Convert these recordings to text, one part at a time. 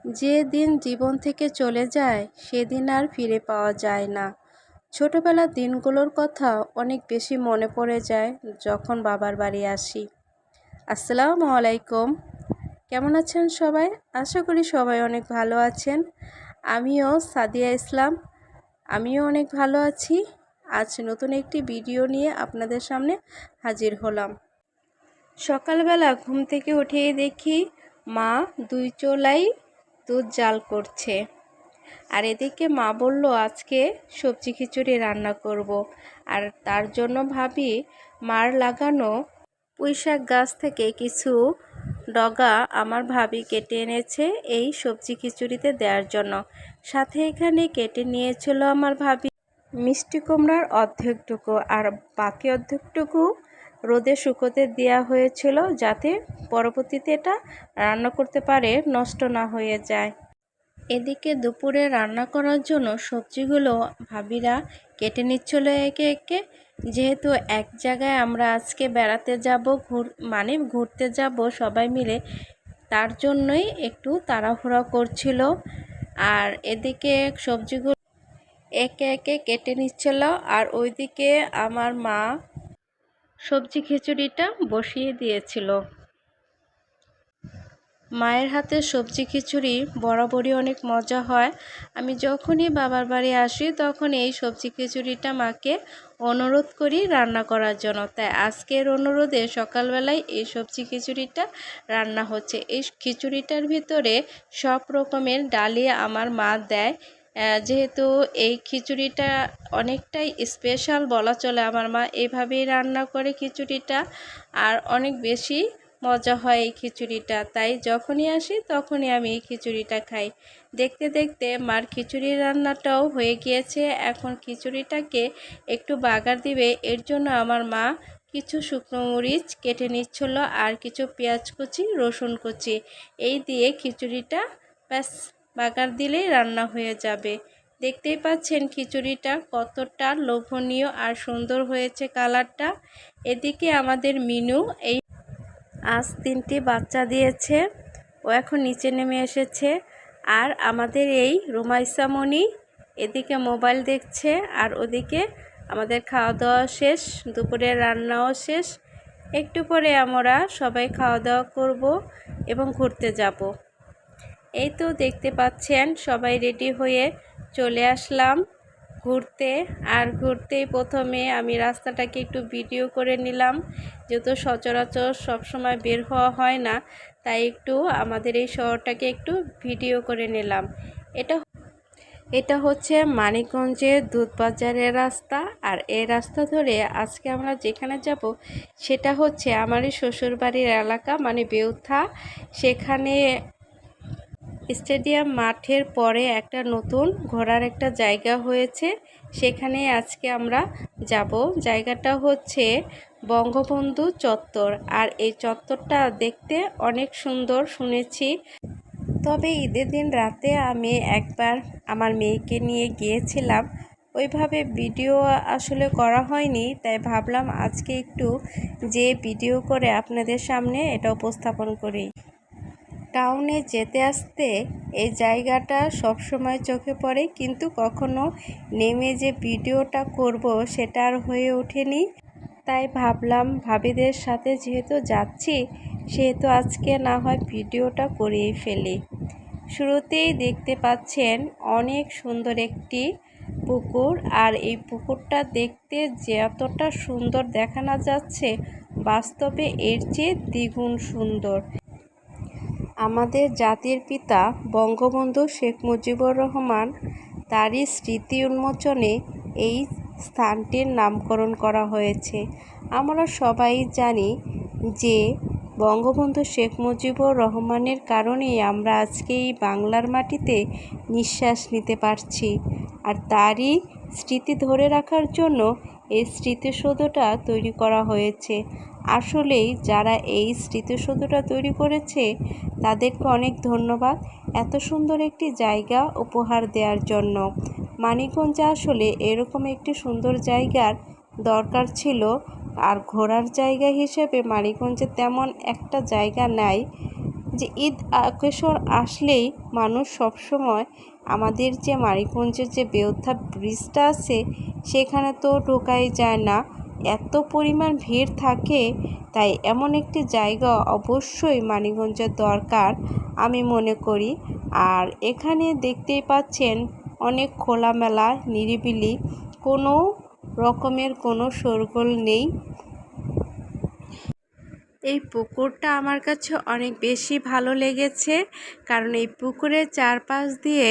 যে দিন জীবন থেকে চলে যায় সেদিন আর ফিরে পাওয়া যায় না। ছোটবেলার দিনগুলোর কথা অনেক বেশি মনে পড়ে যায় যখন বাবার বাড়ি আসি। আসসালামু আলাইকুম, কেমন আছেন সবাই? আশা করি সবাই অনেক ভালো আছেন। আমিও সাদিয়া ইসলাম, আমিও অনেক ভালো আছি। আজ নতুন একটি ভিডিও নিয়ে আপনাদের সামনে হাজির হলাম। সকালবেলা ঘুম থেকে উঠেই দেখি মা দুই চুলায় দুধ জাল করছে। আর এদিকে মা বলল আজকে সবজি খিচুড়ি রান্না করব। আর তার জন্য ভাবি মার লাগানো পুঁইশাক গাছ থেকে কিছু ডগা আমার ভাবি কেটে এনেছে এই সবজি খিচুড়িতে দেওয়ার জন্য। সাথে এখানে কেটে নিয়েছিল আমার ভাবি মিষ্টি কুমড়ার অর্ধেকটুকু, আর বাকি অর্ধেকটুকু রোদে শুকোতে দেওয়া হয়েছিল যাতে পরবর্তীতে এটা রান্না করতে পারে, নষ্ট না হয়ে যায়। এদিকে দুপুরে রান্না করার জন্য সবজিগুলো ভাবিরা কেটে নিচ্ছিল একে একে। যেহেতু এক জায়গায় আমরা আজকে বেড়াতে যাব, ঘুরতে যাব সবাই মিলে, তার জন্যই একটু তাড়াহুড়া করছিল। আর এদিকে সবজিগুলো একে একে কেটে নিচ্ছিল, আর ওইদিকে আমার মা সবজি খিচুড়িটা বসিয়ে দিয়েছিল। মায়ের হাতে সবজি খিচুড়ি বরাবরই অনেক মজা হয়। আমি যখনই বাবার বাড়ি আসি তখন এই সবজি খিচুড়িটা মাকে অনুরোধ করি রান্না করার জন্য। তাই আজকের অনুরোধে সকালবেলায় এই সবজি খিচুড়িটা রান্না হচ্ছে। এই খিচুড়িটার ভিতরে সব রকমের ডালই আমার মা দেয়। যেহেতু এই খিচুড়িটা অনেকটাই স্পেশাল বলা চলে, আমার মা এভাবেই রান্না করে খিচুড়িটা, আর অনেক বেশি মজা হয় এই খিচুড়িটা। তাই যখনই আসি তখনই আমি এই খিচুড়িটা খাই। দেখতে দেখতে মার খিচুড়ি রান্নাটাও হয়ে গিয়েছে। এখন খিচুড়িটাকে একটু বাগার দিবে, এর জন্য আমার মা কিছু শুকনো মরিচ কেটে নিচ্ছিল আর কিছু পেঁয়াজ কুচি, রসুন কুচি, এই দিয়ে খিচুড়িটা ব্যাস বাগার দিলেই রান্না হয়ে যাবে। দেখতেই পাচ্ছেন খিচুড়িটা কতটা লোভনীয় আর সুন্দর হয়েছে কালারটা। এদিকে আমাদের মিনু এই আজ 3টি বাচ্চা দিয়েছে, ও এখন নিচে নেমে এসেছে। আর আমাদের এই রুমাইসামণি এদিকে মোবাইল দেখছে, আর ওদিকে আমাদের খাওয়া দাওয়া শেষ, দুপুরের রান্নাও শেষ। একটু পরে আমরা সবাই খাওয়া দাওয়া করব এবং ঘুরতে যাব। এই তো দেখতে পাচ্ছেন সবাই রেডি হয়ে চলে আসলাম ঘুরতে। আর ঘুরতেই প্রথমে আমি রাস্তাটাকে একটু ভিডিও করে নিলাম, যেহেতু সচরাচর সবসময় বের হওয়া হয় না, তাই একটু আমাদের এই শহরটাকে একটু ভিডিও করে নিলাম। এটা হচ্ছে মানিকগঞ্জের দুধবাজারের রাস্তা। আর এই রাস্তা ধরে আজকে আমরা যেখানে যাব সেটা হচ্ছে আমারই শ্বশুরবাড়ির এলাকা, মানে বেউথা। সেখানে স্টেডিয়াম মাঠের পরে একটা নতুন ঘোরার একটা জায়গা হয়েছে, সেখানে আজকে আমরা যাব। জায়গাটা হচ্ছে বঙ্গবন্ধু চত্বর। আর এই চত্বরটা দেখতে অনেক সুন্দর শুনেছি। তবে ঈদের দিন রাতে আমি একবার আমার মেয়েকে নিয়ে গিয়েছিলাম, ওইভাবে ভিডিও আসলে করা হয়নি, তাই ভাবলাম আজকে একটু যে ভিডিও করে আপনাদের সামনে এটা উপস্থাপন করি। টাউনে যেতে আসতে এই জায়গাটা সবসময় চোখে পড়ে, কিন্তু কখনো নেমে যে ভিডিওটা করব সেটা আর হয়ে ওঠেনি। তাই ভাবলাম ভাবিদের সাথে যেহেতু যাচ্ছি, সেহেতু আজকে না হয় ভিডিওটা করেই ফেলি। শুরুতেই দেখতে পাচ্ছেন অনেক সুন্দর একটি পুকুর, আর এই পুকুরটা দেখতে যতটা সুন্দর দেখানো যাচ্ছে, বাস্তবে এর চেয়ে দ্বিগুণ সুন্দর। আমাদের জাতির পিতা বঙ্গবন্ধু শেখ মুজিবুর রহমান, তারই স্মৃতি উন্মোচনে এই স্থানটির নামকরণ করা হয়েছে। আমরা সবাই জানি যে বঙ্গবন্ধু শেখ মুজিবুর রহমানের কারণেই আমরা আজকে এই বাংলার মাটিতে নিঃশ্বাস নিতে পারছি। আর তারই স্মৃতি ধরে রাখার জন্য এই স্মৃতিসৌধটা তৈরি করা হয়েছে। আসলেই যারা এই স্মৃতিসৌধটা তৈরি করেছে তাদেরকে অনেক ধন্যবাদ এত সুন্দর একটি জায়গা উপহার দেওয়ার জন্য। মানিকগঞ্জে আসলে এরকম একটি সুন্দর জায়গার দরকার ছিল। আর ঘোরার জায়গা হিসেবে মানিকগঞ্জে তেমন একটা জায়গা নাই, যে ঈদ অকেশন আসলেই মানুষ সবসময় আমাদের যে মানিকগঞ্জের যে বেউথা ব্রিজটা আছে সেখানে তো ঢোকাই যায় না, এত পরিমাণ ভিড় থাকে। তাই এমন একটি জায়গা অবশ্যই মানিকগঞ্জের দরকার আমি মনে করি। আর এখানে দেখতেই পাচ্ছেন অনেক খোলামেলা নিরিবিলি, কোনো রকমের কোনো শোরগোল নেই। এই পুকুরটা আমার কাছে অনেক বেশি ভালো লেগেছে, কারণ এই পুকুরের চারপাশ দিয়ে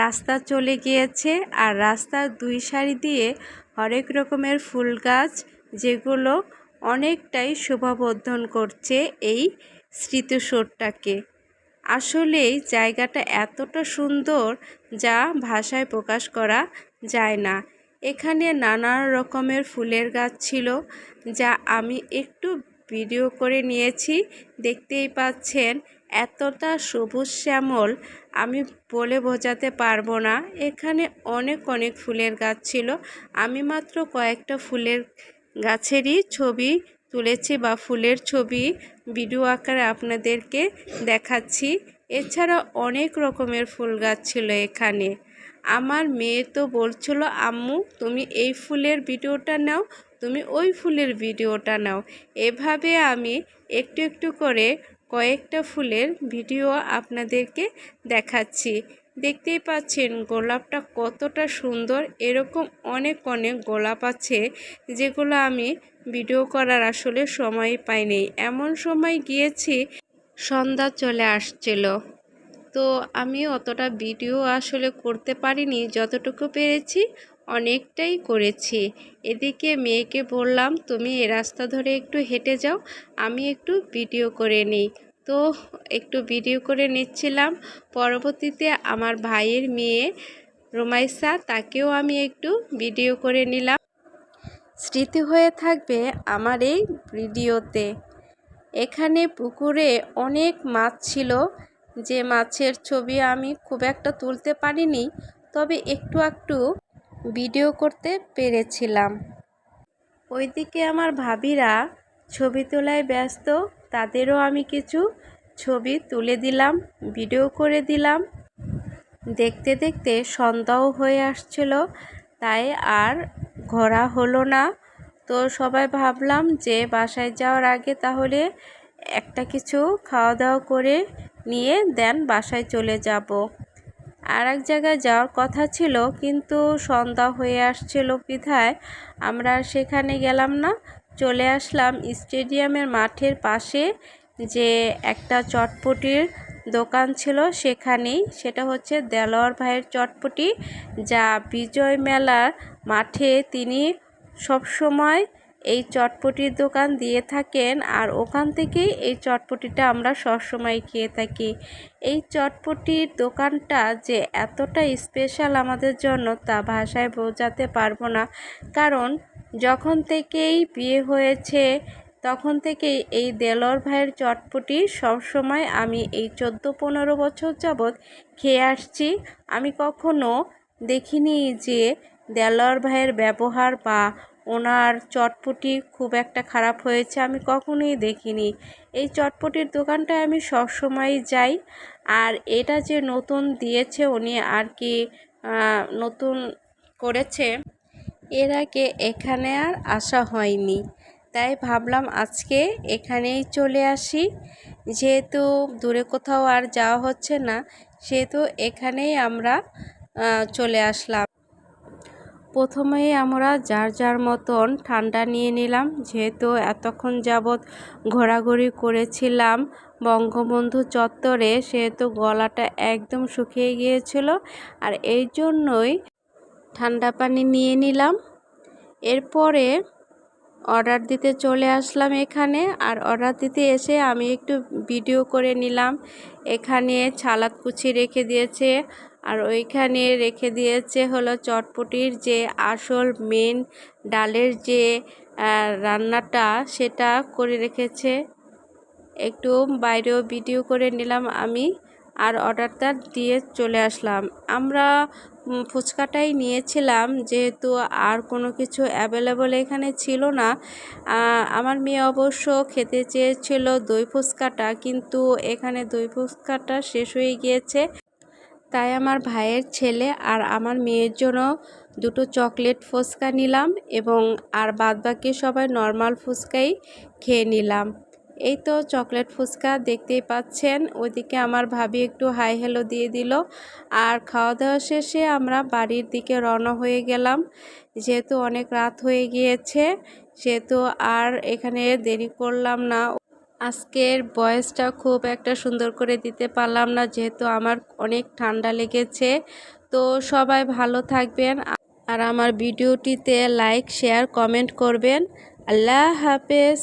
রাস্তা চলে গিয়েছে আর রাস্তার দুই সারি দিয়ে হরেক রকমের ফুল গাছ, যেগুলো অনেকটাই শোভাবর্ধন করছে এই স্মৃতিসৌধটাকে। আসলেই জায়গাটা এতটা সুন্দর যা ভাষায় প্রকাশ করা যায় না। এখানে নানা রকমের ফুলের গাছ ছিল, যা আমি একটু ভিডিও করে নিয়েছি। দেখতেই পাচ্ছেন এতটা সবুজ শ্যামল আমি বলে বোঝাতে পারবো না। এখানে অনেক অনেক ফুলের গাছ ছিল। আমি মাত্র কয়েকটা ফুলের গাছেরই ছবি তুলেছি বা ফুলের ছবি ভিডিও আকারে আপনাদেরকে দেখাচ্ছি। এছাড়া অনেক রকমের ফুল গাছ ছিল এখানে। আমার মেয়ে তো বলছিল, আম্মু তুমি এই ফুলের ভিডিওটা নাও, তুমি ওই ফুলের ভিডিওটা নাও। এভাবে আমি একটু একটু করে কয়েকটা ফুলের ভিডিও আপনাদেরকে দেখাচ্ছি। দেখতেই পাচ্ছেন গোলাপটা কতটা সুন্দর। এরকম অনেক অনেক গোলাপ আছে যেগুলো আমি ভিডিও করার আসলে সময় পাইনি। এমন সময় গিয়েছি সন্ধ্যা চলে আসছিল, তো আমি অতটা ভিডিও আসলে করতে পারিনি, যতটুকু পেরেছি অনেকটাই করেছি। এদিকে মেয়েকে বললাম তুমি এ রাস্তা ধরে একটু হেঁটে যাও, আমি একটু ভিডিও করে নিই। তো একটু ভিডিও করে নিচ্ছিলাম। পরবর্তীতে আমার ভাইয়ের মেয়ে রোমাইসা, তাকেও আমি একটু ভিডিও করে নিলাম। স্মৃতি হয়ে থাকবে আমার এই ভিডিওতে। এখানে পুকুরে অনেক মাছ ছিল, যে মাছের ছবি আমি খুব একটা তুলতে পারিনি, তবে একটু একটু ভিডিও করতে পেরেছিলাম। ওইদিকে আমার ভাবিরা ছবি তোলায় ব্যস্ত, তাদেরও আমি কিছু ছবি তুলে দিলাম, ভিডিও করে দিলাম। দেখতে দেখতে সন্ধ্যাও হয়ে আসছিল, তাই আর ঘোরা হলো না। তো সবাই ভাবলাম যে বাসায় যাওয়ার আগে তাহলে একটা কিছু খাওয়া দাওয়া করে নিয়ে দেন বাসায় চলে যাব। আর এক জায়গায় যাওয়ার কথা ছিল, কিন্তু সন্ধ্যা হয়ে আসছিল বিধায় আমরা সেখানে গেলাম না। চলে আসলাম স্টেডিয়ামের মাঠের পাশে যে একটা চটপটির দোকান ছিল সেখানেই। সেটা হচ্ছে দেলোয়ার ভাইয়ের চটপটি, যা বিজয় মেলার মাঠে তিনি সবসময় এই চটপটির দোকান দিয়ে থাকেন, আর ওখান থেকেই এই চটপটিটা আমরা সবসময় খেয়ে থাকি। এই চটপটির দোকানটা যে এতটা স্পেশাল আমাদের জন্য তা ভাষায় বোঝাতে পারবো না, কারণ যখন থেকেই বিয়ে হয়েছে তখন থেকেই এই দেলোয়ার ভাইয়ের চটপটি সবসময় আমি এই 14-15 বছর যাবৎ খেয়ে আসছি। আমি কখনো দেখিনি যে দেলোয়ার ভাইয়ের ব্যবহার বা ওনার চটপটি খুব একটা খারাপ হয়েছে, আমি কখনোই দেখিনি। এই চটপটির দোকানটায় আমি সবসময় যাই। আর এটা যে নতুন দিয়েছে উনি আর কি, নতুন করেছে, এর আগে এখানে আর আসা হয়নি, তাই ভাবলাম আজকে এখানেই চলে আসি। যেহেতু দূরে কোথাও আর যাওয়া হচ্ছে না, সেহেতু এখানেই আমরা চলে আসলাম। প্রথমেই আমরা যার যার মতন ঠান্ডা নিয়ে নিলাম, যেহেতু এতক্ষণ যাবৎ ঘোরাঘুরি করেছিলাম বঙ্গবন্ধু চত্বরে, সেহেতু গলাটা একদম শুকিয়ে গিয়েছিল, আর এই জন্যই ঠান্ডা পানি নিয়ে নিলাম। এরপরে অর্ডার দিতে চলে আসলাম এখানে, আর অর্ডার দিতে এসে আমি একটু ভিডিও করে নিলাম। এখানে ছালাদ কুচি রেখে দিয়েছে, আর ওইখানে রেখে দিয়েছে হলো চটপটির যে আসল মেন ডালের যে রান্নাটা, সেটা করে রেখেছে। একটু বাইরেও ভিডিও করে নিলাম আমি। আর অর্ডারটা দিয়ে চলে আসলাম। আমরা ফুচকাটাই নিয়েছিলাম, যেহেতু আর কোনো কিছু অ্যাভেলেবল এখানে ছিল না। আমার মেয়ে অবশ্য খেতে চেয়েছিল দই ফুচকাটা, কিন্তু এখানে দই ফুচকাটা শেষ হয়ে গিয়েছে। তাই আমার ভাইয়ের ছেলে আর আমার মেয়ের জন্য দুটো চকলেট ফুচকা নিলাম এবং আর বাদবাকি সবাই নর্মাল ফুচকাই খেয়ে নিলাম। এই তো চকলেট ফুচকা দেখতেই পাচ্ছেন। ওইদিকে আমার ভাবি একটু হাই হ্যালো দিয়ে দিল। আর খাওয়া দাওয়া শেষে আমরা বাড়ির দিকে রওনা হয়ে গেলাম, যেহেতু অনেক রাত হয়ে গিয়েছে, সেহেতু আর এখানে দেরি করলাম না। আজকের ভয়েসটা খুব একটা সুন্দর করে দিতে পারলাম না, যেহেতু আমার অনেক ঠান্ডা লেগেছে। তো সবাই ভালো থাকবেন আর আমার ভিডিওটিতে লাইক শেয়ার কমেন্ট করবেন। আল্লাহ হাফেজ।